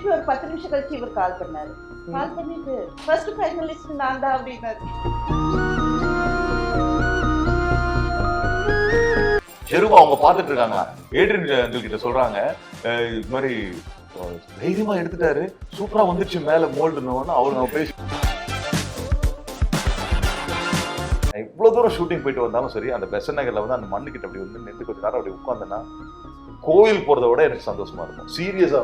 திருப்பி ஒரு 10 நிமிஷம் கழிச்சு இவர் கால் பண்ணாரு. கால் பண்ணிட்டு ஃபர்ஸ்ட் ஃபைனலிஸ்ட் நான் தான் அப்படின்னாரு. ஷெரூப் அவங்க பார்த்துட்டு இருக்காங்க. ஏட்ரியன் கிட்ட சொல்றாங்க இது மாதிரி தைரியமா எடுத்துட்டாரு, சூப்பரா வந்துருச்சு மேல மோல்டுன்னு. அவங்க பேசி இவ்வளவு தூரம் ஷூட்டிங் போயிட்டு வந்தாலும் சரி, அந்த பெசன் நகர்ல வந்து அந்த மண்ணு கிட்ட அப்படி வந்து நின்று கொஞ்ச நேரம் அப்படி உட்கார்ந்தேன்னா கோயில் போறதை விட எனக்கு சந்தோஷமா இருக்கும். சீரியஸா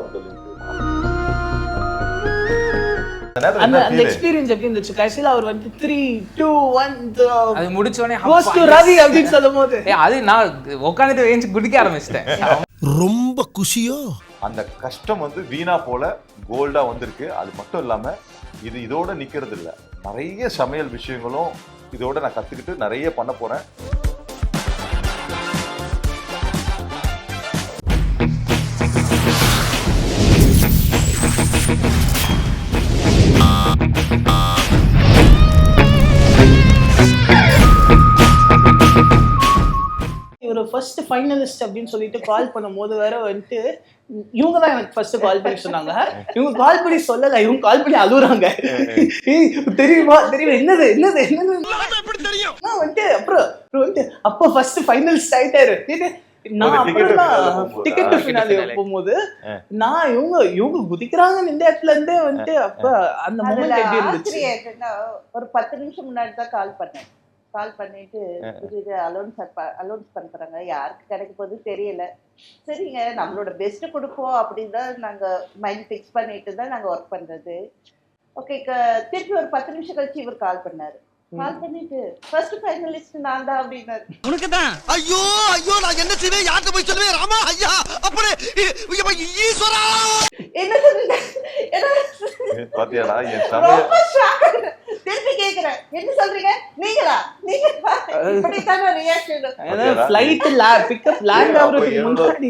அந்த எக்ஸ்பீரியன்ஸ் எப்படி இருந்துச்சு? கடைசியில அவர் வந்து 3 2 1 அது முடிச்ச உடனே goes to ரவி அப்படின்னு சொல்லும்போது அது நான் உட்கார்ந்துட்டு ஏஞ்சி குடிக்க ஆரம்பிச்சிட்டேன். ரொம்ப குஷியோ. அந்த கஷ்டம் வந்து வீணா போல கோல்டா வந்திருக்கு. அது மட்டும் இல்லாம இதோட நிக்கிறது இல்ல, நிறைய சமையல் விஷயங்களும் இதோட நான் கத்துக்கிட்டு நிறைய பண்ண போறேன். இவர் ஃபர்ஸ்ட் ஃபைனலிஸ்ட் அப்படின்னு சொல்லிட்டு கால் பண்ணும்போது வேற வந்துட்டு இவங்க தான் எனக்கு ஃபர்ஸ்ட் கால் பண்ணி சொன்னாங்க. இவங்க கால் பண்ணி சொல்லல, இவங்க கால் பண்ணி அழுகுறாங்க. தெரியுமா என்னது வந்துட்டு அப்புறம் வந்துட்டு அப்போ ஃபர்ஸ்ட் ஃபைனலிஸ்ட் ஆயிட்டாரு. நான் அப்புறம் டிக்கெட் ஃபினாலே போகும்போது நான் இவங்க குதிக்கிறாங்க இந்த இடத்துல இருந்தே வந்துட்டு அப்ப அந்த மொமெண்ட் எப்படி இருந்துச்சு? ஒரு 10 நிமிஷம் முன்னாடி தான் கால் பண்ணேன். கால் பண்ணிட்டு இது அலௌன்ஸ் பண்றாங்க, யாருக்கு கிடைக்க போது தெரியல. சரிங்க, நம்மளோட பெஸ்ட் கொடுப்போம் அப்படின்னு தான் நாங்க மைண்ட் ஃபிக்ஸ் பண்ணிட்டு தான் நாங்க ஒர்க் பண்றது. ஓகே, திருப்பி ஒரு 10 நிமிஷம் கழிச்சு இவர் கால் பண்ணாரு. கால் பண்ணிட்டு ஃபர்ஸ்ட் ஃபைனலிஸ்ட் நான் தான் அப்படின்னாரு. உனக்கு தான் ஐயோ நான் என்ன செய்வேன், யார்கிட்ட போய் சொல்லுவேன்? ராமா ஐயா அப்படி ஈஸ்வரா என்ன சொல்றீங்க? பாத்தியாடா என் ரொம்ப ஷாக். திருப்பி கேக்குறேன், என்ன சொல்றீங்க? நீங்க இப்படி தான ரியாக்ஷன். ஃளைட் பிக்கப் லேண்ட் ஆவறதுக்கு முன்னாடி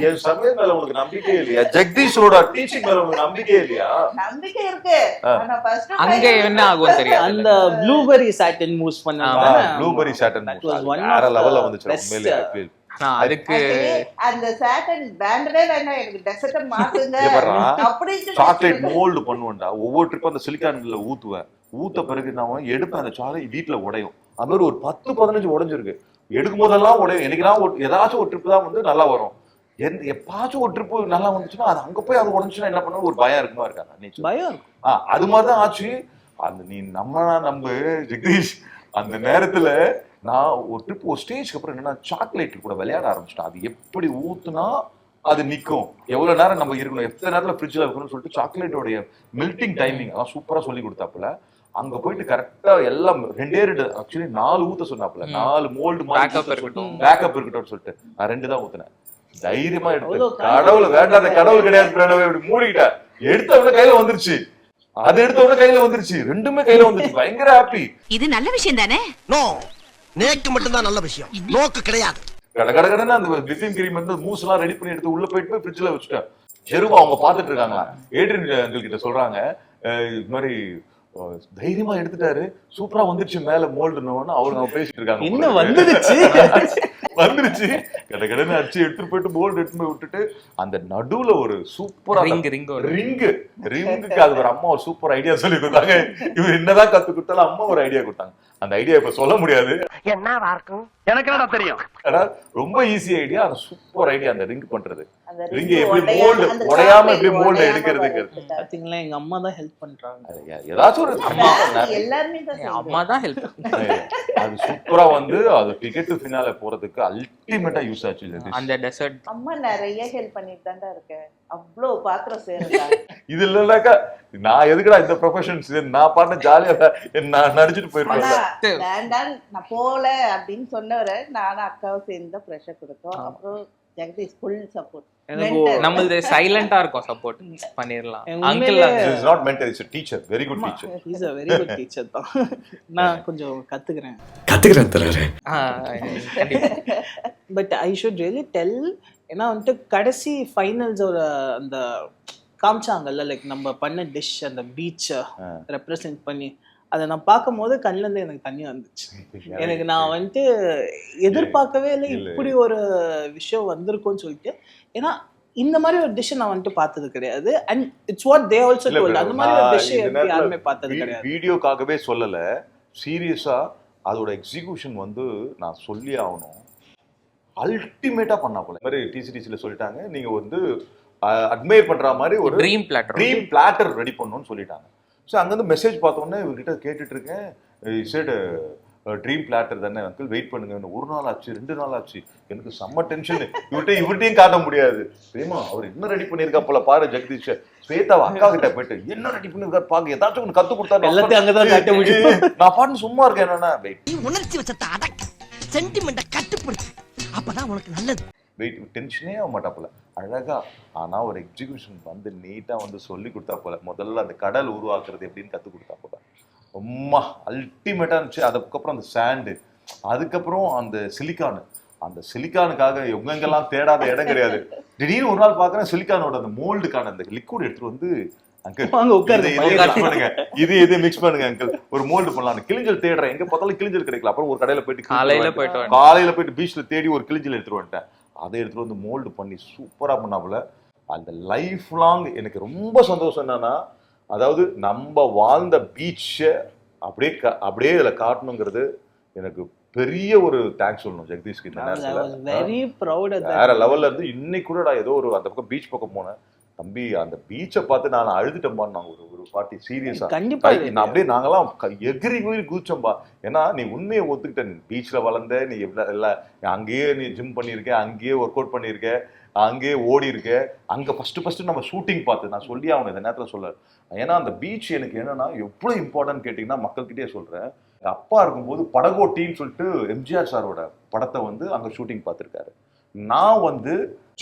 என் சமையல் மேல உங்களுக்கு நம்பிக்கை இல்லையா? ஜெகதீஷோட டீச்சிங் மேல உங்களுக்கு நம்பிக்கை இல்லையா? நம்பிக்கை இருக்கு. ஆனா ஃபர்ஸ்ட் அங்க என்ன ஆகும் தெரியாது. அந்த ப்ளூபெர்ரி சாட்டன் மூவ்ஸ் பண்ணாங்க. ப்ளூபெர்ரி சாட்டன் வேற லெவல்ல வந்துச்சு. உண்மையிலேயே ஐ ஃபீல் அதுக்கு அந்த சாட்டன் பேண்டரே வேண்டாம், எனக்கு டெசர்ட்ட மாத்துங்க அப்படினு சாக்லேட் மோல்ட் பண்ணுவேன்டா. ஒவ்வொரு ட்ரிப் அந்த சிலிக்கான்ல ஊத்த பிறகு நான் எடுப்பேன், அந்த சாலை வீட்டுல உடையும். அது மாதிரி ஒரு 10-15 உடைஞ்சிருக்கு. எடுக்கும் போதெல்லாம் உடையும். என்னைக்குதான் ஏதாச்சும் ஒரு ட்ரிப் தான் வந்து நல்லா வரும். எப்பாச்சும் ஒரு ட்ரிப் நல்லா வந்துச்சுன்னா அது அங்க போய் அது உடஞ்சுன்னா என்ன பண்ணுவோம், ஒரு பயம் இருக்குமா இருக்காங்க? பயம் இருக்கும். அது மாதிரிதான் ஆச்சு. அந்த நீ நம்ம ஜெகதீஷ் அந்த நேரத்துல நான் ஒரு ட்ரிப் ஒரு ஸ்டேஜ்க்கு அப்புறம் என்னன்னா சாக்லேட் கூட விளையாட ஆரம்பிச்சிட்டேன். அது எப்படி ஊத்துனா அது நிற்கும், எவ்வளவு நேரம் நம்ம இருக்கணும், எத்தனை நேரத்துல ஃப்ரிட்ஜ்ல இருக்கணும்னு சொல்லிட்டு சாக்லேட்டோடைய மெல்டிங் டைமிங் அதான் சூப்பரா சொல்லி கொடுத்தாப்புல. அங்க போயிட்டு கரெக்டா எல்லாம் 2 ஆக்சுவலி 4 ஊத்த சொன்னாப்புல. 4 மோல்டு பேக்கப் இருக்கட்டும் சொல்லிட்டு நான் 2 தான் ஊத்துனேன். தைரியமா எடுத்து கடவுள் வேண்டாத கடவுள் கிடையாது இப்படி மூடிக்கிட்டேன். எடுத்த உடனே கையில வந்துருச்சு. அது எடுத்த உடனே கையில வந்துருச்சு. 2மே கையில வந்துருச்சு. பயங்கர ஹாப்பி. இது நல்ல விஷயம் தானே? நோ, நேக்கு மட்டும் தான் நல்ல விஷயம், நோக்கு கிடையாது. கடகடன்னு அந்த விப்பிங் கிரீம் வந்து மூஸ் எல்லாம் ரெடி பண்ணி எடுத்து உள்ள போயிட்டு ஃப்ரிட்ஜ்ல வச்சுட்டேன். ஷெரூப் அவங்க பார்த்துட்டு இருக்காங்களா. ஏட்ரியன் கிட்ட சொல்றாங்க இது மாதிரி தைரியமா எடுத்துட்டாரு, சூப்பரா வந்துருச்சு மேல மோல்டுன்னு. அவங்க பேசிட்டு இருக்காங்க. என்ன வந்துருச்சு கடகடன்னு அடிச்சு எடுத்துட்டு போயிட்டு மோல்டு எடுத்து போய் விட்டுட்டு அந்த நடுவுல ஒரு சூப்பரா ரிங்குக்கு அது ஒரு அம்மா ஒரு சூப்பர் ஐடியா சொல்லி கொடுத்தாங்க. இவர் என்னதான் கத்து கொடுத்தாலும் அம்மா ஒரு ஐடியா கொடுத்தாங்க. அந்த ஐடியா இப்ப சொல்ல முடியாது, என்னவா இருக்கும் எனக்கு என்னடா தெரியும். ரொம்ப ஈஸி ஐடியா, அந்த சூப்பர் ஐடியா அந்த ரிங் பண்றது. ரிங் எப்படி மோல்டு உடையாம எப்படி மோல்டு எடுக்கிறதுங்கிறது பாத்தீங்களா? எங்க அம்மா தான் ஹெல்ப் பண்றாங்க. ஏதாச்சும் ஒரு எல்லாருமே அம்மா தான் ஹெல்ப். அது சூப்பரா வந்து அது டிக்கெட் ஃபினாலே போறதுக்கு அல்டிமேட்டா யூஸ் ஆச்சு. அந்த டெசர்ட் அம்மா நிறைய ஹெல்ப் பண்ணிட்டு தான்டா இருக்கேன். அவ்வளோ பாத்திரம் சேருறாங்க. இது இல்லைனாக்கா நான் எதுக்குடா இந்த ப்ரொஃபஷன்ஸ், நான் பாட்டு ஜாலியா நான் நடிச்சுட்டு போயிருக்கேன். வேண்டாம் நான் போல அப்படின்னு சொன்னவரை நானும் அக்காவும் சேர்ந்து தான் ப்ரெஷர் கொடுத்தோம். அப்புறம் ஜெகதீஷ் ஃபுல் சப்போர்ட். நம்மளது சைலண்டா இருக்கும், சப்போர்ட் பண்ணிரலாம். Uncle is not mentor, is a teacher, very good teacher. He is a very good teacher தான். நான் கொஞ்சம் கத்துக்கிறேன் தராரு. But I should really tell, ஏன்னா வந்துட்டு கடைசி ஃபைனல்ஸோட அந்த காமிச்சாங்கல்ல, லைக் நம்ம பண்ண டிஷ் அந்த பீச்சை ரெப்ரசென்ட் பண்ணி அதை நான் பார்க்கும் போது கண்ணிலேருந்து எனக்கு தண்ணி வந்துச்சு. எனக்கு நான் வந்துட்டு எதிர்பார்க்கவே இல்லை இப்படி ஒரு விஷயம் வந்திருக்கும்னு சொல்லிட்டு. ஏன்னா இந்த மாதிரி ஒரு டிஷ் நான் வந்துட்டு பார்த்தது கிடையாது. And it's what they also told. அந்த மாதிரி ஒரு டிஷ் யாருமே பார்த்தது கிடையாது. வீடியோக்காகவே சொல்லல, சீரியஸா அதோட எக்ஸிகியூஷன் வந்து நான் சொல்லி ஆகணும், அல்டிமேட்டா பண்ணா போல. மாதிரி டிசிடிசில சொல்லிட்டாங்க, நீங்க வந்து அட்மையர் பண்ற மாதிரி ஒரு ட்ரீம் பிளாட்டர் ரெடி பண்ணணும்னு சொல்லிட்டாங்க. ஸோ அங்கேருந்து மெசேஜ் பார்த்தோன்னே இவர்கிட்ட கேட்டுட்டு இருக்கேன், சைடு ட்ரீம் பிளாட்டர் தானே அங்கிள், வெயிட் பண்ணுங்க. 1 நாள் ஆச்சு, 2 நாள் ஆச்சு, எனக்கு செம்ம டென்ஷன். இவர்கிட்டையும் காட்ட முடியாது. தெரியுமா அவர் என்ன ரெடி பண்ணியிருக்கா போல பாரு ஜெகதீஷ். ஸ்வேதாவை அக்கா கிட்ட போயிட்டு என்ன ரெடி பண்ணிருக்காரு பாக்க, ஏதாச்சும் ஒன்று கத்து கொடுத்தா எல்லாத்தையும் அங்கதான் காட்ட முடியும். நான் பாட்டு சும்மா இருக்கேன். என்னன்னா உணர்ச்சி வச்சத்தை அடக்க, சென்டிமெண்ட்டை கட்டுப்படுத்து, அப்பதான் உனக்கு நல்லது. வெயிட் டென்ஷனே ஆக மாட்டா போல அழகா. ஆனா ஒரு எக்ஸிகியூஷன் வந்து நீட்டா வந்து சொல்லி கொடுத்தா போல. முதல்ல அந்த கடல் உருவாக்குறது எப்படின்னு கத்து கொடுத்தா போல. ரொம்ப அல்டிமேட்டா இருந்துச்சு. அதுக்கப்புறம் அந்த சாண்டு, அதுக்கப்புறம் அந்த சிலிக்கானு. அந்த சிலிக்கானுக்காக எங்கெங்கெல்லாம் தேடாத இடம் கிடையாது. திடீர்னு ஒரு நாள் பாக்குறேன் சிலிக்கானோட அந்த மோல்டுக்கான அந்த லிக்விட் எடுத்துட்டு வந்து, இது மிக்ஸ் பண்ணுங்க அங்கிள், ஒரு மோல்டு பண்ணலாம். கிளிஞ்சல் தேடுறேன், எங்க பார்த்தாலும் கிளிஞ்சல் கிடைக்கல. அப்புறம் ஒரு கடையில போயிட்டு காலையில போயிட்டு பீச்ல தேடி ஒரு கிளிஞ்சல் எடுத்துட்டு வந்துட்டேன். அதை எடுத்துட்டு வந்து மோல்டு பண்ணி சூப்பரா பண்ணாப்புல. அந்த லைஃப் லாங் எனக்கு ரொம்ப சந்தோஷம் என்னன்னா, அதாவது நம்ம வாழ்ந்த பீச்சை அப்படியே இதுல காட்டணுங்கிறது எனக்கு பெரிய ஒரு தேங்க்ஸ் சொல்லணும் ஜெகதீஷ்க்கு. இந்த நேரத்துல வேற லெவல்ல இருந்து இன்னைக்கு கூட நான் ஏதோ ஒரு அந்த பக்கம் பீச் பக்கம் போனேன், தம்பி அந்த பீச்சை பார்த்து நான் அழுதுட்டேன்பான்னு ஒரு பார்ட்டி சீரியஸா. நான் அப்படியே நாங்கெல்லாம் எகிரி குதிச்சோம்பா. ஏன்னா நீ உண்மையை ஒத்துக்கிட்ட, நீ பீச்ல வளர்ந்த, நீ இல்ல அங்கேயே நீ ஜிம் பண்ணியிருக்க, அங்கேயே ஒர்க் அவுட் பண்ணியிருக்க, அங்கேயே ஓடி இருக்க, அங்க ஃபர்ஸ்ட் நம்ம ஷூட்டிங் பார்த்து நான் சொல்லி ஆகணும் இந்த நேரத்துல சொல்ல. ஏன்னா அந்த பீச் எனக்கு என்னன்னா எவ்வளவு இம்பார்ட்டன்ட் கேட்டீங்கன்னா, மக்கள்கிட்டயே சொல்றேன், அப்பா இருக்கும்போது படகோட்டின்னு சொல்லிட்டு எம்ஜிஆர் சாரோட படத்தை வந்து அங்க ஷூட்டிங் பார்த்திருக்காரு. நான் வந்து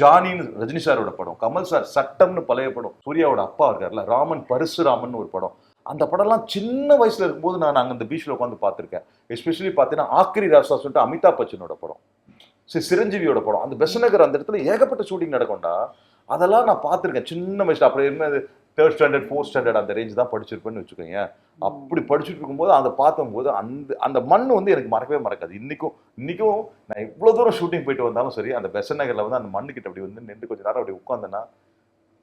ஜானின்னு ரஜினி சாரோட படம், கமல் சார் சட்டம்னு பழைய படம், சூர்யாவோட அப்பா இருக்காருல்ல ராமன் பரசுராமன் ஒரு படம், அந்த படம்லாம் சின்ன வயசுல இருக்கும்போது நான் அங்க அந்த பீச்ல உட்காந்து பார்த்திருக்கேன். எஸ்பெஷலி பார்த்தீங்கன்னா ஆக்ரி ராசா சொல்லிட்டு அமிதாப் பச்சனோட படம், சிரஞ்சீவியோட படம், அந்த பெசன்ட் நகர் அந்த இடத்துல ஏகப்பட்ட ஷூட்டிங் நடக்கும்டா. அதெல்லாம் நான் பார்த்திருக்கேன் சின்ன வயசுல. அப்புறம் என்ன 3rd ஸ்டாண்டர்ட் 4th ஸ்டாண்டர்ட் அந்த ரேஞ்ச் தான் படிச்சிருப்பேன்னு வச்சுக்கோங்க. அப்படி படிச்சுட்டு இருக்கும்போது அதை பார்க்கும்போது அந்த மண் வந்து எனக்கு மறக்கவே மறக்காது. இன்னைக்கும் நான் எவ்வளவு தூரம் ஷூட்டிங் போயிட்டு வந்தாலும் சரி, அந்த பெசன்ட் நகர்ல வந்து அந்த மண்ணுக்கிட்ட அப்படி வந்து நின்று கொஞ்ச நேரம் அப்படி உட்காந்தேன்னா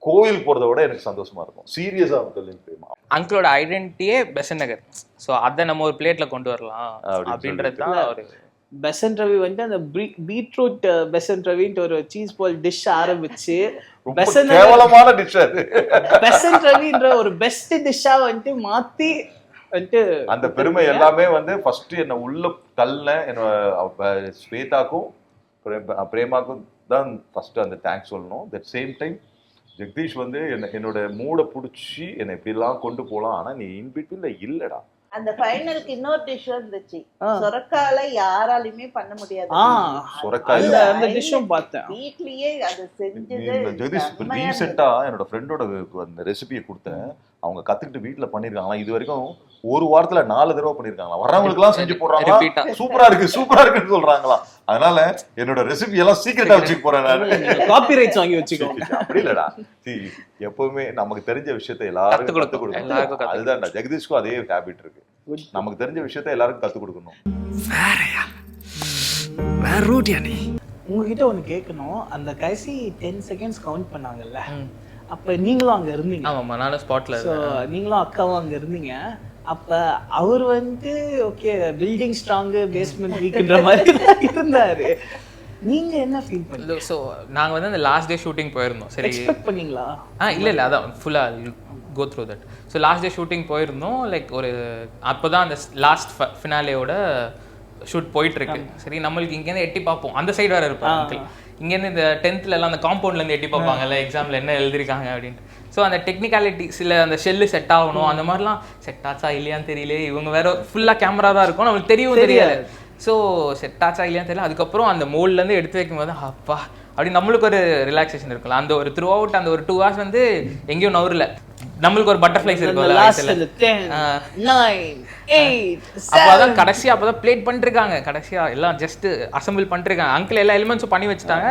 கோயில் போறதை விட எனக்கு சந்தோஷமா இருக்கும். சீரியஸா தெரியுமா, அங்கிளோட ஐடென்டிட்டியே பெசன்ட் நகர். ஸோ அதை நம்ம ஒரு பிளேட்ல கொண்டு வரலாம் அப்படின்றது தான் ஒரு பெசன்ட் ரவி வந்து அந்த பீட்ரூட் பெசன்ட் ரவின்ட்டு ஒரு சீஸ் பால் டிஷ் ஆரம்பிச்சு கேவலமான டிஷ் அது. பெசன்ட் ரவின்ற ஒரு பெஸ்ட் டிஷ்ஷா வந்துட்டு மாத்தி வந்துட்டு அந்த பெருமை எல்லாமே வந்து ஃபர்ஸ்ட் என்ன உள்ள தள்ள என்னோட ஸ்வேதாக்கும் பிரேமாக்கும் தான் ஃபர்ஸ்ட் அந்த தேங்க்ஸ் சொல்லணும். தட் சேம் டைம் ஜெகதீஷ் வந்து என்னோட மூட பிடிச்சி என்னை இப்படிலாம் கொண்டு போகலாம், ஆனா நீ இன்பிட்வீன்ல இல்லடா. அந்த ஃபைனலுக்கு இன்னொரு டிஷ் இருந்துச்சு, சொரக்கால யாராலுமே பண்ண முடியாது. சொரக்காயில அந்த டிஷ்ஷும் பார்த்தேன் வீட்லயே அது செஞ்சது. ஜெகதீஷ் ரீசெண்டா என்னோட ஃப்ரெண்டோட அந்த ரெசிபியை கொடுத்தேன், அவங்க கத்துக்கிட்டு வீட்டுல பண்ணிருக்காங்களா. இது வரைக்கும் ஒரு வாரத்துல 4 தடவை பண்ணிருக்காங்களா. வர்றவங்களுக்கு எல்லாம் செஞ்சு போடுறாங்க, சூப்பரா இருக்குன்னு சொல்றாங்களா. அதனால என்னோட ரெசிபி எல்லாம் சீக்கிரட்டா வச்சுக்க போறேன் நான். காப்பிரைட்ஸ் வாங்கி வச்சுக்கோங்க. அப்படி இல்லடா, எப்பவுமே நமக்கு தெரிஞ்ச விஷயத்த எல்லாரும் கத்து கொடுக்கணும். அதுதான் ஜெகதீஷ்க்கும் அதே ஹேபிட் இருக்கு. நமக்கு தெரிஞ்ச விஷயத்த எல்லாருக்கும் கத்து கொடுக்கணும். உங்ககிட்ட ஒண்ணு கேட்கணும். அந்த கடைசி 10 செகண்ட்ஸ் கவுண்ட் பண்ணாங்கல்ல, அப்ப நீங்களும் அங்க இருந்தீங்க. ஆமாமா, நானும் ஸ்பாட்ல. ஸோ நீங்களும் அக்காவும் அங்க இருந்தீங்க. அப்ப அவர் வந்து ஓகே பில்டிங் ஸ்ட்ராங் பேஸ்மெண்ட் வீக்ன்ற மாதிரி இருந்தாரு. நீங்க என்ன ஃபீல் பண்ணீங்க? ஸோ நாங்க வந்து அந்த லாஸ்ட் டே ஷூட்டிங் போயிருந்தோம். சரி, எக்ஸ்பெக்ட் பண்ணீங்களா? இல்ல அதான் ஃபுல்லா go through that. So last day shooting போயிருந்தோம். லைக் ஒரு அப்போதான் அந்த லாஸ்ட் ஃபினாலேயோட ஷூட் போயிட்டு இருக்கு. சரி, நம்மளுக்கு இங்கேருந்து எட்டி பார்ப்போம், அந்த சைடு வேற இருப்பாங்க. இங்கேருந்து இந்த 10th எல்லாம் அந்த காம்பவுண்ட்லேருந்து எட்டி பார்ப்பாங்கல்ல, எக்ஸாமில் என்ன எழுதிருக்காங்க அப்படின்ட்டு. ஸோ அந்த டெக்னிக்காலிட்டி சில அந்த ஷெல்லு செட் ஆகணும், அந்த மாதிரிலாம் செட் ஆச்சா இல்லையான்னு தெரியல. இவங்க வேற ஃபுல்லாக கேமரா தான் இருக்கும், நம்மளுக்கு தெரியவும் தெரியாது. ஸோ செட் ஆச்சா இல்லையான்னு தெரியல. அதுக்கப்புறம் அந்த மோல்ட்லேருந்து எடுத்து வைக்கும் போது அப்பா அப்படி நம்மளுக்கு ஒரு ரிலாக்ஸேஷன் இருக்குல்ல. அந்த ஒரு த்ரூ அவுட் அந்த ஒரு 2 hours வந்து எங்கேயும் நவரில் நம்மளுக்கு ஒரு பட்டர்ஃப்ளைஸ் இருக்கும்ல. அப்போதான் கடைசியாக அப்போதான் பிளேட் பண்ணிருக்காங்க. கடைசியாக எல்லாம் ஜஸ்ட் அசம்பிள் பண்ணிருக்காங்க. அங்கிள் எல்லா எலிமெண்ட்ஸும் பண்ணி வச்சுட்டாங்க,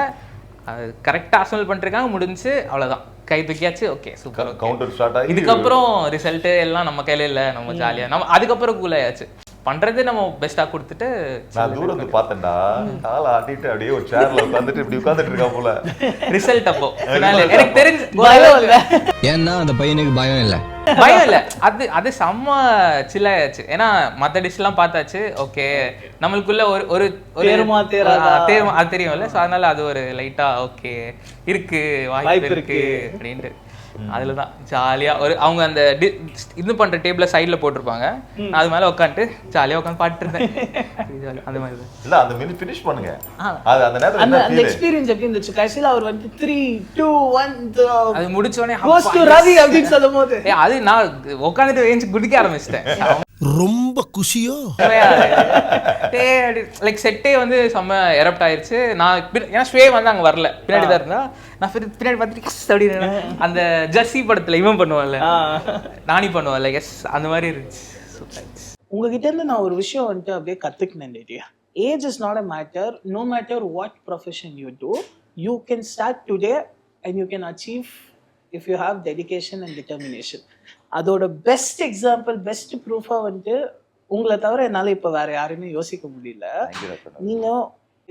அது கரெக்டாக அசம்பிள் பண்ணிருக்காங்க, முடிஞ்சு அவ்வளோதான், கை தூக்கியாச்சு. ஓகே சூப்பர், கவுண்டர் ஸ்டார்ட் ஆகி இதுக்கப்புறம் ரிசல்ட்டு எல்லாம் நம்ம கையில இல்லை, நம்ம ஜாலியாக நம்ம அதுக்கப்புறம் கூல் ஆயாச்சு. பண்றதே நம்ம பெஸ்டா கொடுத்துட்டு நான் தூரத்து பார்த்தேன்டா, காலை ஆட்டிட்டு அப்படியே ஒரு சேர்ல உட்காந்துட்டு இப்படி உட்காந்துட்டு இருக்கா போல. ரிசல்ட் அப்போ எனக்கு தெரிஞ்சு பயம் இல்ல. ஏன்னா அந்த பையனுக்கு பயம் இல்லை. பயம் இல்ல, அது செம்ம சில்லாயாச்சு. ஏன்னா மத்த டிஷ் எல்லாம் பார்த்தாச்சு, ஓகே நம்மளுக்குள்ள ஒரு தேருமா தேராதா? அது தெரியும்ல, ஸோ அதனால அது ஒரு லைட்டா ஓகே இருக்கு, வாய்ப்பு இருக்கு அப்படின்ட்டு அதுலதான் ஜாலியா ஒரு அவங்க அந்த இது பண்ற டேபிள சைட்ல போட்டிருப்பாங்க, நான் அது மேல உட்காந்துட்டு ஜாலியா உட்காந்து பாட்டு இருந்தேன். அந்த மாதிரி இல்ல அந்த மினி ஃபினிஷ் பண்ணுங்க. அது அந்த நேரத்துல அந்த என்ன ஃபீல்? எக்ஸ்பீரியன்ஸ் எப்படி இருந்துச்சு? கடைசில அவர் வந்து 3 2 1 அது முடிச்ச உடனே goes to ரவி அப்படின்னு சொல்லும்போது அது நான் உட்காந்துட்டு ஏஞ்சி குடிக்க ஆரம்பிச்சிட்டேன். ரொம்ப குஷியோ லைக் செட்டே வந்து செம்ம எரப்ட் ஆயிருச்சு. நான் ஏன்னா ஸ்வே வந்து அங்க வரல, பின்னாடி தான் இருந்தா. நான் பின்னாடி பார்த்துட்டு அப்படின்னு அந்த ஜெர்சி படத்துல இவன் பண்ணுவான்ல, நானி பண்ணுவான்ல, எஸ் அந்த மாதிரி இருந்துச்சு. உங்ககிட்ட இருந்து நான் ஒரு விஷயம் வந்துட்டு அப்படியே கத்துக்கினேன். Age is not a matter. No matter what profession you do, you can start today and you can achieve if you have dedication and determination. அதோட பெஸ்ட் எக்ஸாம்பிள், பெஸ்ட் ப்ரூஃபா வந்துட்டு உங்களை தவிர என்னால இப்ப வேற யாருமே யோசிக்க முடியல. நீங்க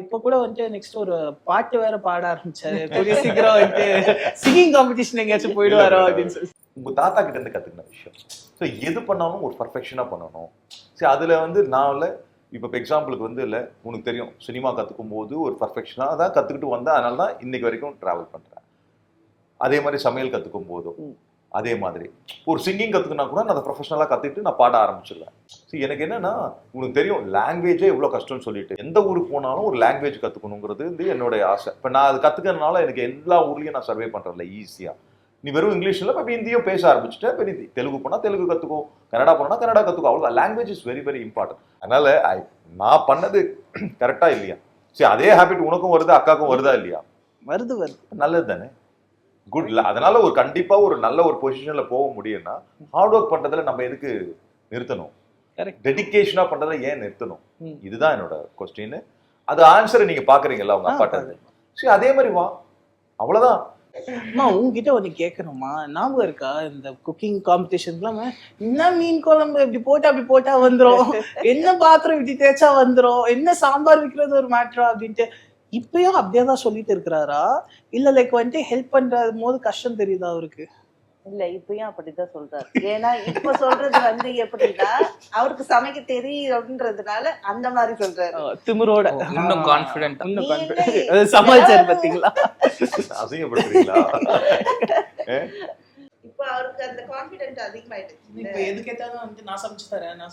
இப்ப கூட வந்துட்டு நெக்ஸ்ட் ஒரு பாட்டு வேற பாட ஆரம்பிச்சாரு, கூடிய சீக்கிரம் வந்துட்டு சிங்கிங் காம்படிஷன் எங்கேயாச்சும் போயிடுவாரோ அப்படின்னு சொல்லி. உங்க தாத்தா கிட்ட இருந்து கத்துக்கின விஷயம். ஸோ எது பண்ணாலும் ஒரு பர்ஃபெக்ஷனா பண்ணணும். சரி, அதுல வந்து நான் இல்லை இப்போ எக்ஸாம்பிளுக்கு வந்து இல்லை, உனக்கு தெரியும் சினிமா கத்துக்கும் போது ஒரு பர்ஃபெக்ஷனா தான் கத்துக்கிட்டு வந்தேன், அதனால தான் இன்னைக்கு வரைக்கும் டிராவல் பண்றேன். அதே மாதிரி சமையல் கத்துக்கும் போதும் அதே மாதிரி ஒரு சிங்கிங் கத்துக்கினா கூட நான் அதை ப்ரொஃபஷனலாக கத்துக்கிட்டு நான் பாட ஆரம்பிச்சிடுவேன். சரி, எனக்கு என்னன்னா உனக்கு தெரியும் லாங்குவேஜே எவ்வளோ கஷ்டம்னு சொல்லிட்டு எந்த ஊருக்கு போனாலும் ஒரு லாங்குவேஜ் கத்துக்கணுங்கிறது வந்து என்னுடைய ஆசை. இப்போ நான் அது கத்துக்கிறதுனால எனக்கு எல்லா ஊர்லயும் நான் சர்வே பண்றதில்ல ஈஸியா. நீ வெறும் இங்கிலீஷ்ல இப்போ ஹிந்தியும் பேச ஆரம்பிச்சுட்டேன், இப்போ நீ தெலுங்கு போனா தெலுங்கு கத்துக்கோ, கன்னடா போனா கன்னடா கத்துக்கோ, அவ்வளோ. Language is very very important. அதனால நான் பண்ணது கரெக்டா இல்லையா? சரி, அதே ஹேபிட் உனக்கும் வருது, அக்காவுக்கும் வருதா இல்லையா? வருது. நல்லது தானே, குட். அதனால ஒரு கண்டிப்பா ஒரு நல்ல ஒரு பொசிஷன்ல போக முடியும்னா ஹார்ட் ஒர்க் பண்றதுல நம்ம எதுக்கு நிறுத்தணும்? டெடிகேஷனா பண்றதுல ஏன் நிறுத்தணும்? இதுதான் என்னோட கொஸ்டின். அது ஆன்சரை நீங்க பாக்குறீங்கல்ல உங்க அப்பாட்ட. சரி, அதே மாதிரி வா, அவ்வளவுதான். அம்மா உங்ககிட்ட ஒண்ணு கேட்கணுமா? ஞாபகம் இருக்கா இந்த குக்கிங் காம்படிஷன்லாம் என்ன மீன் குழம்பு இப்படி போட்டா வந்துரும், என்ன பாத்திரம் இப்படி தேய்ச்சா வந்துரும், என்ன சாம்பார் வைக்கிறது ஒரு மேட்டரா அப்படின்ட்டு இப்பயும் அப்படியேதான் சொல்லிட்டு இருக்கிறாரா? இல்ல லைக் வந்துட்டு ஹெல்ப் பண்ற போது கஷ்டம் தெரியுதா அவருக்கு? இல்ல இப்பயும் அப்படிதான் சொல்றாரு. ஏன்னா இப்ப சொல்றது வந்து எப்படின்னா அவருக்கு சமைக்க தெரியும்ன்றதுனால அந்த மாதிரி சொல்றாரு. திமிரோட இன்னும் கான்ஃபிடென்ட் சமாளிச்சாரு பாத்தீங்களா? அசிங்கப்படுறீங்களா? இப்ப அவருக்கு அந்த கான்ஃபிடென்ட் அதிகமாயிடுச்சு. இப்ப எது கேட்டாலும் வந்து நான் சமைச்சு தரேன்.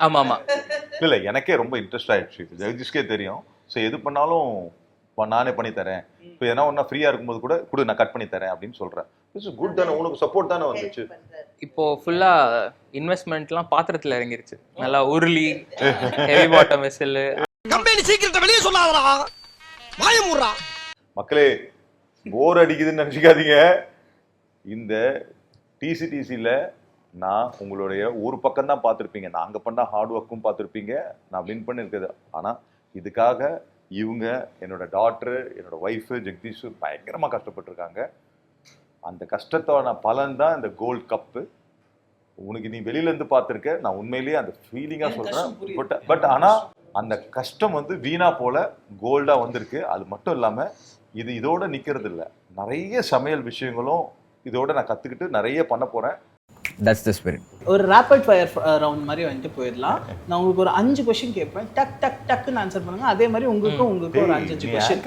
ஆமா இல்ல எனக்கே ரொம்ப இன்ட்ரெஸ்ட் ஆயிடுச்சு. ஜெகதீஷ்கே தெரியும். ஸோ எது பண்ணாலும் நானே பண்ணி தரேன். இப்போ ஏன்னா ஒன்னா ஃப்ரீயா இருக்கும்போது கூட நான் கட் பண்ணி தரேன் அப்படின்னு சொல்றேன். குட் தானே, உனக்கு சப்போர்ட் தானே வந்துச்சு. இப்போ ஃபுல்லா இன்வெஸ்ட்மெண்ட்லாம் பாத்திரத்துல இறங்கிருச்சு. நல்லா உருளி, ஹெவி பாட்டம் வெசல். கம்பெனி சீக்கிரத்தை வெளியே சொல்லாதடா, வாய மூடுறா. மக்களே, போர் அடிக்குதுன்னு நினைச்சுக்காதீங்க. இந்த டிசிடிசியில் நான் உங்களுடைய ஒரு பக்கம் தான் பார்த்துருப்பீங்க. நான் அங்கே பண்ணால் ஹார்ட் ஒர்க்கும் பார்த்துருப்பீங்க, நான் வின் பண்ணியிருக்குது. ஆனால் இதுக்காக இவங்க என்னோட டாட்டரு, என்னோட ஒய்ஃபு ஜெகதீஷு பயங்கரமாக கஷ்டப்பட்டுருக்காங்க. அந்த கஷ்டத்தோட பலன் தான் இந்த கோல்டு கப்பு. உனக்கு நீ வெளியிலேருந்து பார்த்துருக்க, நான் உண்மையிலேயே அந்த ஃபீலிங்காக சொல்கிறேன். பட் ஆனால் அந்த கஷ்டம் வந்து வீணா போல கோல்டாக வந்திருக்கு. அது மட்டும் இல்லாமல் இதோட நிற்கிறது இல்லை, நிறைய சமையல் விஷயங்களும் இதோட நான் கற்றுக்கிட்டு நிறைய பண்ண போகிறேன். That's the spirit. ஒரு ரேபிட் ஃபயர் ரவுண்ட் மாதிரி வந்துட்டு போயிடலாம். நான் உங்களுக்கு ஒரு 5 क्वेश्चन கேட்பேன், டக் டக் டக்குன்னு ஆன்சர் பண்ணுங்க. அதே மாதிரி உங்களுக்கு ஒரு 5 क्वेश्चन.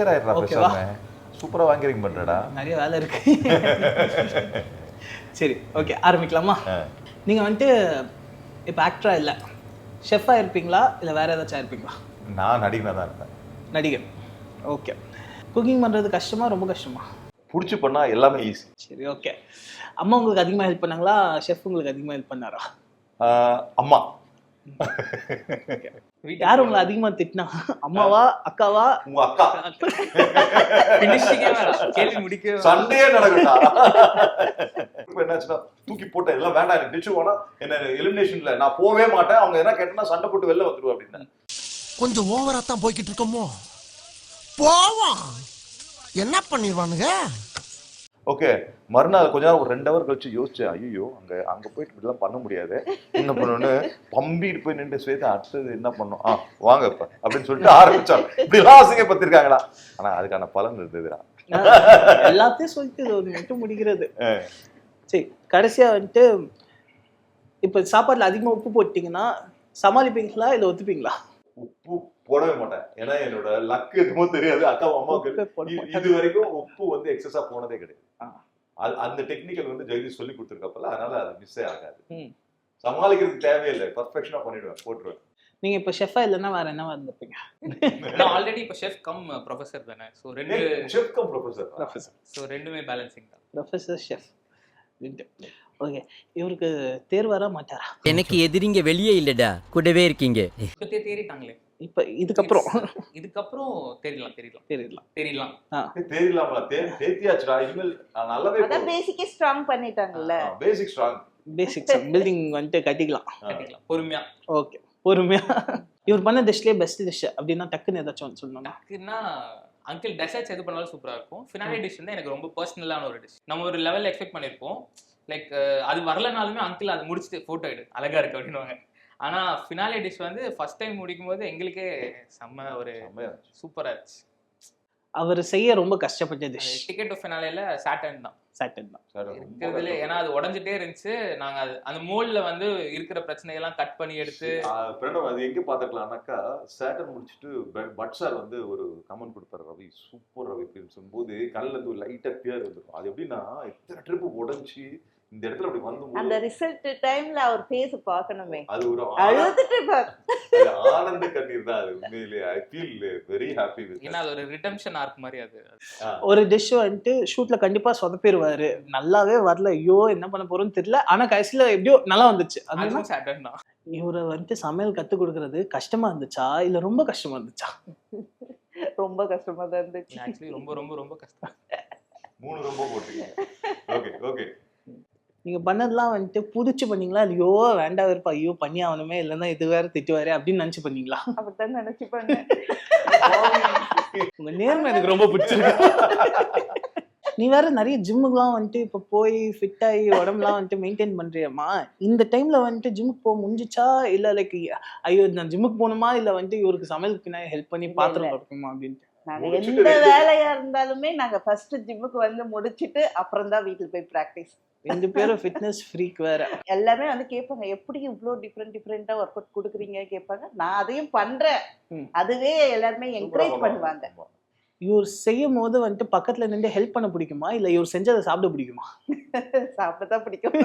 ஓகேவா? சூப்பரா வாங்கிரீங்க பண்றடா, நிறைய வேலை இருக்கு. சரி, ஓகே, ஆரம்பிக்கலாமா? நீங்க வந்துட்டு இப்போ ஆக்டரா இல்ல ஷெஃபா இருப்பீங்களா இல்ல வேற ஏதாச்சும் இருப்பீங்களா? நான் நடிகனா தான் இருப்பேன். நடிகன். ஓகே. குக்கிங் பண்றது கஷ்டமா ரொம்ப கஷ்டமா? புடிச்சு பண்ணா எல்லாமே ஈஸி. சரி, ஓகே. அம்மா உங்களுக்கு அதிகமா ஹெல்ப் பண்ணாங்களா, ஷெஃப் உங்களுக்கு அதிகமா ஹெல்ப் பண்ணாரா? அம்மா. யார் உங்களை அதிகமா திட்டினா, அம்மாவா அக்காவா? உங்க அக்கா. ஃபினிஷிங்கே வேற கேள்வி முடிக்கவே சண்டே நடக்குதா? இப்போ என்னாச்சுன்னா தூக்கி போட்ட எல்லாம் வேண்டாம், எனக்கு டிச்சு போனா என்ன எலிமினேஷன்ல நான் போவே மாட்டேன். அவங்க என்ன கேட்டா சண்டை போட்டு வெளில வந்துருவா அப்படின்னு. கொஞ்சம் ஓவரா தான் போய்கிட்டு இருக்கோமோ, போவோம். என்ன பண்ணிடுவானுங்க? ஓகே, மறுநாள் கொஞ்ச நேரம் ஒரு 2 ஹவர் கழிச்சு யோசிச்சேன், ஐயோ அங்க போயிட்டு இப்படிலாம் பண்ண முடியாது, என்ன பண்ணணும்னு பம்பிட்டு போய் நின்று ஸ்வேதா அடுத்தது என்ன பண்ணணும், வாங்க இப்ப அப்படின்னு சொல்லிட்டு ஆரம்பிச்சான். இப்படிலாம் அசிங்கப்பட்டிருக்காங்களா, ஆனா அதுக்கான பலன் இருந்ததுடா. எல்லாத்தையும் சொல்லிட்டு இது ஒரு மட்டும் முடிக்கிறது. சரி, கடைசியா வந்துட்டு இப்ப சாப்பாடுல அதிகமா உப்பு போட்டீங்கன்னா சமாளிப்பீங்களா இல்ல ஒத்துப்பீங்களா? உப்பு போடவே மாட்டேன், ஏன்னா என்னோட லக்கு எதுமோ தெரியாது. அக்கா அம்மாவுக்கு இது வரைக்கும் உப்பு வந்து எக்ஸஸா போனதே கிடையாது. அந்த டெக்னிக்கல் வந்து ஜெகதீஷ் சொல்லி கொடுத்துருக்கப்பல, அதனால அது மிஸ்ஸே ஆகாது. சமாளிக்கிறதுக்கு தேவையில்லை, பர்ஃபெக்ஷனா பண்ணிடுவேன், போட்டுருவேன். நீங்க இப்ப ஷெஃபா இல்லைன்னா வேற என்ன இருந்திருப்பீங்க? நான் ஆல்ரெடி இப்ப ஷெஃப் கம் ப்ரொஃபசர் தானே, ஸோ ரெண்டு ஷெஃப் கம் ப்ரொஃபசர், ஸோ ரெண்டுமே பேலன்சிங் தான். Professor chef. ஓகே, இவருக்கு தேர் வர மாட்டாரா? எனக்கு எதிரிங்க வெளியே இல்லடா, கூடவே இருக்கீங்க. இப்ப தேறிட்டாங்களே, இப்ப இதுக்கப்புறம் தெரியலாம். தெரியலாமா? தேத்தியாச்சுடா, இனிமேல் நல்லாவே அதான் பேசிக்கே ஸ்ட்ராங் பண்ணிட்டாங்கல்ல. பேசிக் ஸ்ட்ராங், பேசிக்ஸ் பில்டிங் வந்துட்டு கட்டிக்கலாம் பொறுமையா. ஓகே, பொறுமையா. இவர் பண்ண டிஷ்லயே பெஸ்ட் டிஷ் அப்படின்னா டக்குன்னு ஏதாச்சும் சொல்லணும்னா? டக்குன்னா அங்கிள் டெசர்ட்ஸ் எது பண்ணாலும் சூப்பரா இருக்கும். ஃபினாலே டிஷ் வந்து எனக்கு ரொம்ப பர்சனலான ஒரு டிஷ். நம்ம ஒரு லெவல்ல எக்ஸ்பெக்ட் பண்ணிருப்போம், லைக் அது வரலனாலுமே அங்கிள் அதை முடிச்சுட்டு போட்டோ எடு அழகா இருக்கு அப்படின்னுவாங்க. ஆனா ஃபினாலே டிஷ் வந்து ஃபர்ஸ்ட் டைம் முடிக்கும் போது எங்களுக்கே செம்ம ஒரு சூப்பரா இருந்துச்சு. அவர் செய்ய ரொம்ப கஷ்டப்பட்ட டிஷ் டிக்கெட் டு ஃபினாலேல சாட்டன் தான் இருக்கிறதுல, ஏன்னா அது உடஞ்சிட்டே இருந்துச்சு. நாங்க அந்த மோல்ல வந்து இருக்கிற பிரச்சனையெல்லாம் கட் பண்ணி எடுத்து அது எங்க பாத்துக்கலாம்னாக்கா, சாட்டன் முடிச்சுட்டு பட் சார் வந்து ஒரு கமெண்ட் கொடுப்பாரு, ரவி சூப்பர் ரவி அப்படின்னு சொல்லும்போது கண்ணுல இருந்து லைட்டா கிளியர் வந்துடும். அது எப்படின்னா இத்தனை ட்ரிப் உடஞ்சி இந்த இடத்துல அப்படி வந்து அந்த ரிசல்ட் டைம்ல அவர் ஃபேஸ் பார்க்கணுமே, அது ஒரு அழுதுட்டு ஆனந்த கண்ணீர் தான். அது உண்மையிலேயே I feel very happy with. ஏன்னா அது ஒரு ரிடெம்ஷன் ஆர்க் மாதிரி. அது ஒரு டிஷ் வந்துட்டு ஷூட்ல கண்டிப்பா சொதப்பிடுவாரு, நல்லாவே வரல, ஐயோ என்ன பண்ண போறோம்னு தெரியல, ஆனா கடைசியில எப்படியோ நல்லா வந்துச்சு. அதுவும் சாட்டன் தான். இவரை வந்துட்டு சமையல் கத்து கொடுக்கறது கஷ்டமா இருந்துச்சா இல்ல ரொம்ப கஷ்டமா இருந்துச்சா? ரொம்ப கஷ்டமா தான் இருந்துச்சு. ஆக்சுவலி ரொம்ப ரொம்ப ரொம்ப கஷ்டம். 3 ரொம்ப போட்டுருக்கீங்க. ஓகே ஓகே, நீங்க பண்ணதெல்லாம் வந்துட்டு புடிச்சு பண்ணீங்களா, ஐயோ வேண்டாம் இருப்பா, ஐயோ பண்ணி ஆகணுமே, இல்லைன்னா இது வேற திட்டுவாரு அப்படின்னு நினைச்சு பண்ணீங்களா? அப்படித்தான் நினைச்சு பண்ணேன். உங்க நேர்மை எனக்கு ரொம்ப பிடிச்சிருக்கு. நீ வேற நிறைய ஜிம்முக்குலாம் வந்துட்டு இப்ப போய் ஃபிட் ஆகி உடம்புலாம் வந்துட்டு மெயின்டைன் பண்றியம்மா, இந்த டைம்ல வந்துட்டு ஜிம்முக்கு போக முடிஞ்சிச்சா இல்ல லைக் ஐயோ நான் ஜிம்முக்கு போகணுமா இல்ல வந்துட்டு இவருக்கு சமையலுக்கு பின்னாடி ஹெல்ப் பண்ணி பாத்திரம் கொடுக்கணுமா அப்படின்ட்டு? நாங்க எந்த வேலையா இருந்தாலுமே நாங்க ஃபர்ஸ்ட் ஜிம்முக்கு வந்து முடிச்சிட்டு அப்புறம் தான் வீட்டுல போய் பிராக்டிஸ். 2 பேரும் ஃபிட்னஸ் ஃப்ரீக் வேற. எல்லாமே வந்து கேட்பாங்க, எப்படி இவ்வளோ டிஃப்ரெண்டா ஒர்க் அவுட் கொடுக்குறீங்க கேட்பாங்க. நான் அதையும் பண்றேன், அதுவே எல்லாருமே என்கரேஜ் பண்ணுவாங்க. இவர் செய்யும் போது வந்துட்டு பக்கத்துல நின்று ஹெல்ப் பண்ண பிடிக்குமா இல்ல இவர் செஞ்சதை சாப்பிட பிடிக்குமா? சாப்பிடத்தான் பிடிக்கும்.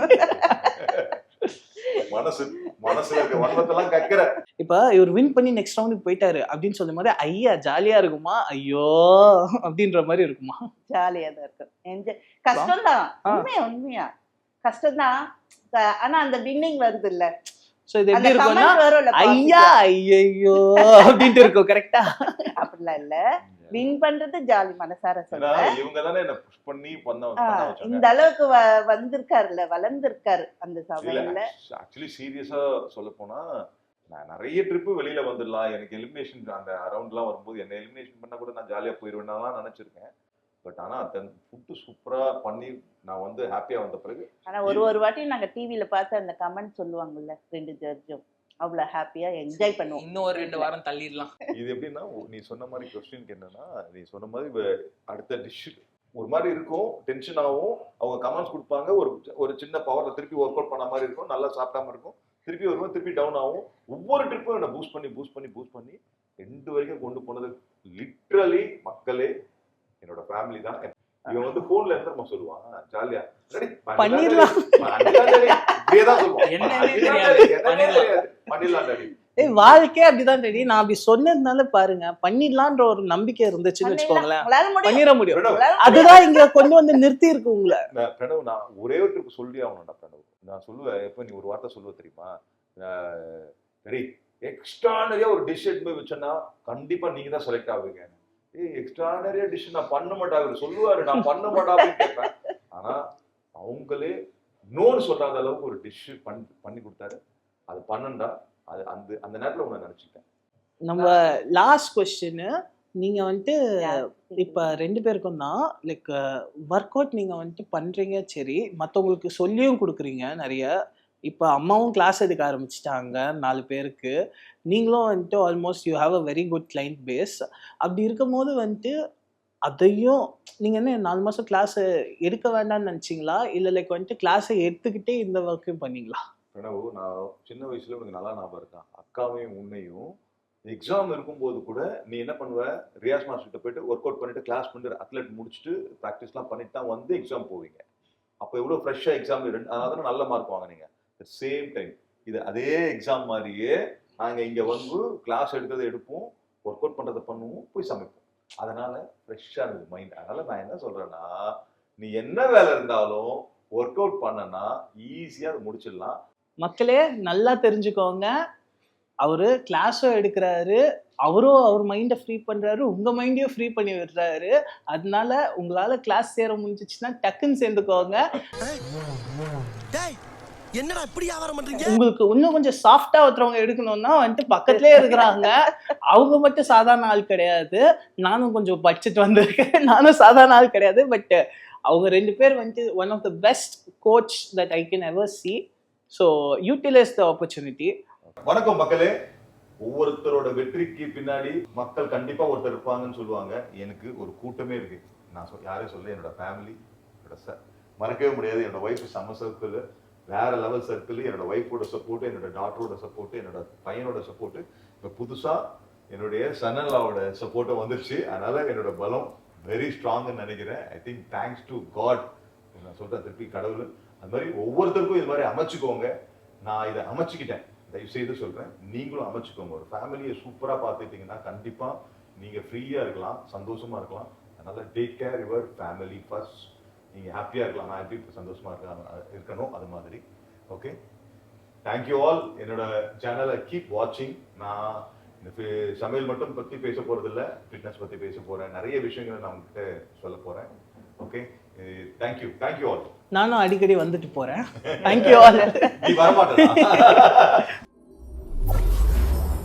மனசுல இருக்க வண்ணத்தெல்லாம் கக்கற. இப்ப இவர் வின் பண்ணி நெக்ஸ்ட் ரவுண்டுக்கு போயிட்டாரு அப்படின்னு சொல்லும் போது ஐயா ஜாலியா இருக்குமா ஐயோ அப்படின்ற மாதிரி இருக்குமா? ஜாலியா தான் இருக்கும், என்ஜாய். கஷ்டம் தான், உண்மையா கஷ்டம் தான். ஆனா அந்த வின்னிங் வருது இல்ல, சோ இது எப்படி இருக்கும்னா ஐயா ஐயோ அப்படின்ட்டு இருக்கும். கரெக்டா? அப்படிலாம் இல்ல, வின் பண்றது ஜாலி, மனசார சொல்றேன். இவங்க தானே என்ன புஷ் பண்ணி பண்ண இந்த அளவுக்கு வந்திருக்காருல்ல, வளர்ந்திருக்காரு அந்த சமையல்ல. ஆக்சுவலி சீரியஸா சொல்ல போனா நான் நிறைய ட்ரிப்பு வெளியில வந்துடலாம், எனக்கு எலிமினேஷன் அந்த அரௌண்ட்லாம் வரும்போது என்ன எலிமினேஷன் பண்ணா கூட நான் ஜாலியா போயிடுவேன் நினைச்சிருக்கேன். பட் ஆனா ஃபுட்டு சூப்பரா பண்ணி நான் வந்து ஹாப்பியா வந்த பிறகு, ஆனா ஒரு வாட்டி நாங்க டிவில பார்த்து அந்த கமெண்ட் சொல்லுவாங்கல்ல 2 ஜட்ஜும், அவ்வளவு ஹாப்பியா என்ஜாய் பண்ணுவோம். இன்னும் ஒரு 2 வாரம் தள்ளிடலாம். இது எப்படின்னா நீ சொன்ன மாதிரி கொஸ்டினுக்கு என்னன்னா, நீ சொன்ன மாதிரி அடுத்த டிஷ் ஒரு மாதிரி இருக்கும், டென்ஷன் ஆகும், அவங்க கமெண்ட்ஸ் கொடுப்பாங்க, ஒரு சின்ன பவர்ல திருப்பி ஒர்க் அவுட் பண்ண மாதிரி இருக்கும், நல்லா சாப்பிட்டாம இருக்கும், திருப்பி வரும்போது திருப்பி டவுன் ஆகும். ஒவ்வொரு ட்ரிப்பும் என்ன பூஸ்ட் பண்ணி எண்டு வரைக்கும் கொண்டு போனது லிட்ரலி மக்களே என்னோட ஃபேமிலி தான். இவன் வந்து போன்ல என்ன சொல்லுவான், ஜாலியா பண்ணிடலாம் வாழ்க்கை அப்படிதான் டேடி. நான் அப்படி சொன்னதுனால பாருங்க, பண்ணிடலான்ற ஒரு நம்பிக்கை இருந்துச்சுன்னு வச்சுக்கோங்களேன், பண்ணிட முடியும். அதுதான் இங்க கொண்டு வந்து நிறுத்தி இருக்கு உங்களை. பிரணவ், நான் ஒரே ஒரு ட்ரிப் சொல்லி ஆகணும்டா பிரணவ். நான் சொல்லுவேன், எப்ப நீ ஒரு வார்த்தை சொல்லுவ தெரியுமா, சரி எக்ஸ்ட்ரானரியா ஒரு டிஷ் எடுத்து போய் வச்சேன்னா கண்டிப்பா நீங்க தான் செலக்ட் ஆகுவீங்க. எக்ஸ்ட்ரானரியா டிஷ் நான் பண்ண மாட்டேன் அவர் சொல்லுவாரு, நான் பண்ண மாட்டேன் அப்படின்னு கேட்பேன். ஆனா அவங்களே நோன்னு சொல்லாத அளவுக்கு ஒரு டிஷ் பண்ணி கொடுத்தாரு. அது பண்ணண்டா, அது அந்த நேரத்துல உன்னை நினைச்சுக்கிட்டேன். நம்ம லாஸ்ட் கொஸ்டின், நீங்க வந்துட்டு இப்ப 2 பேருக்கும் தான் லைக் ஒர்க் அவுட் நீங்க வந்துட்டு பண்றீங்க, சரி. மத்தவங்களுக்கு சொல்லியும் கொடுக்குறீங்க நிறைய. இப்ப அம்மாவும் கிளாஸ் எடுக்க ஆரம்பிச்சிட்டாங்க 4 பேருக்கு. நீங்களும் வந்துட்டு almost you have a very good client base. அப்படி இருக்கும்போது வந்துட்டு அதையும் நீங்க என்ன 4 மாசம் கிளாஸ் எடுக்க வேண்டாம்னு நினைச்சீங்களா, இல்ல லைக் வந்துட்டு கிளாஸை எடுத்துக்கிட்டே இந்த ஒர்க்கையும் பண்ணீங்களா? பிரணவு, நான் சின்ன வயசுல உனக்கு நல்லா ஞாபகம் இருக்கான், அக்காவையும் உன்னையும் எக்ஸாம் இருக்கும்போது கூட நீ என்ன பண்ணுவ, ரியாஸ் மாஸ்டர்கிட்ட போயிட்டு ஒர்க் அவுட் பண்ணிட்டு கிளாஸ் பண்ணிட்டு அத்லெட் முடிச்சுட்டு ப்ராக்டிஸ்லாம் பண்ணிட்டு தான் வந்து எக்ஸாம் போவீங்க. அப்போ எவ்வளோ ஃப்ரெஷ்ஷாக எக்ஸாம் அதனால நல்ல மார்க் வாங்கினீங்க. சேம் டைம் இது அதே எக்ஸாம் மாதிரியே நாங்கள் இங்கே வந்து கிளாஸ் எடுக்கிறத எடுப்போம், ஒர்க் அவுட் பண்ணுறதை பண்ணுவோம், போய் சமைப்போம். அதனால ஃப்ரெஷ்ஷாக இருந்தது மைண்ட். அதனால நான் என்ன சொல்றேன்னா, நீ என்ன வேலை இருந்தாலும் ஒர்க் அவுட் பண்ணனா ஈஸியாக அதை முடிச்சிடலாம். மக்களே நல்லா தெரிஞ்சுக்கோங்க, அவரு கிளாஸும் எடுக்கிறாரு, அவரும் அவர் மைண்டை ஃப்ரீ பண்றாரு, உங்க மைண்டையும் ஃப்ரீ பண்ணி விடுறாரு. அதனால உங்களால கிளாஸ் சேர முடிஞ்சிச்சுன்னா டக்குன்னு சேர்ந்துக்கோங்க. என்னடா இப்படி வியாபாரம் பண்றீங்க? உங்களுக்கு இன்னும் கொஞ்சம் சாஃப்டா ஒருத்தவங்க எடுக்கணும்னா வந்துட்டு பக்கத்துலயே இருக்கிறாங்க. அவங்க மட்டும் சாதாரண ஆள் கிடையாது, நானும் கொஞ்சம் பட்ஜெட் வந்திருக்கேன், நானும் சாதாரண ஆள் கிடையாது. பட் அவங்க 2 பேர் வந்துட்டு one of the best coach that I can ever see. So utilise the opportunity. வணக்கம் மக்களே. ஒவ்வொருத்தரோட வெற்றிக்கு பின்னாடி மக்கள் கண்டிப்பா ஒருத்தர் இருப்பாங்கன்னு சொல்லுவாங்க. எனக்கு ஒரு கூட்டமே இருக்கு. நான் யாரையும் சொல்ல, என்னோட ஃபேமிலி, என்னோட மறக்கவே முடியாது. என்னோட ஒய்ஃப் செம்ம சர்க்கிள், வேற லெவல் சர்க்கிள். என்னோட ஒய்ஃபோட சப்போர்ட், என்னோட டாட்டரோட சப்போர்ட், என்னோட பையனோட சப்போர்ட், இப்போ புதுசா என்னுடைய சன்னல்லாவோட சப்போர்ட்டும் வந்துருச்சு. அதனால என்னோட பலம் வெரி ஸ்ட்ராங்னு நினைக்கிறேன். I think thanks to God. நான் சொல்றேன் திருப்பி, கடவுள். அது மாதிரி ஒவ்வொருத்தருக்கும் இது மாதிரி அமைச்சுக்கோங்க. நான் இதை அமைச்சுக்கிட்டேன், தயவு செய்து சொல்றேன், நீங்களும் அமைச்சுக்கோங்க. ஒரு ஃபேமிலியை சூப்பரா பார்த்துக்கிட்டீங்கன்னா கண்டிப்பா நீங்க ஃப்ரீயா இருக்கலாம், சந்தோஷமா இருக்கலாம். அதனால take care your family first. நீங்க ஹாப்பியா இருக்கலாம், நான் எப்படி சந்தோஷமா இருக்கணும் அது மாதிரி. Okay, thank you all. என்னோட சேனலை கீப் வாட்சிங். நான் சமையல் மட்டும் பத்தி பேச போறது இல்லை, ஃபிட்னஸ் பத்தி பேச போறேன். நிறைய விஷயங்களை நான் உங்ககிட்ட சொல்ல போறேன். Okay, thank you all. நானும் அடிக்கடி வந்துட்டு போறேன். Thank you all. நீ வரமாட்டேன்.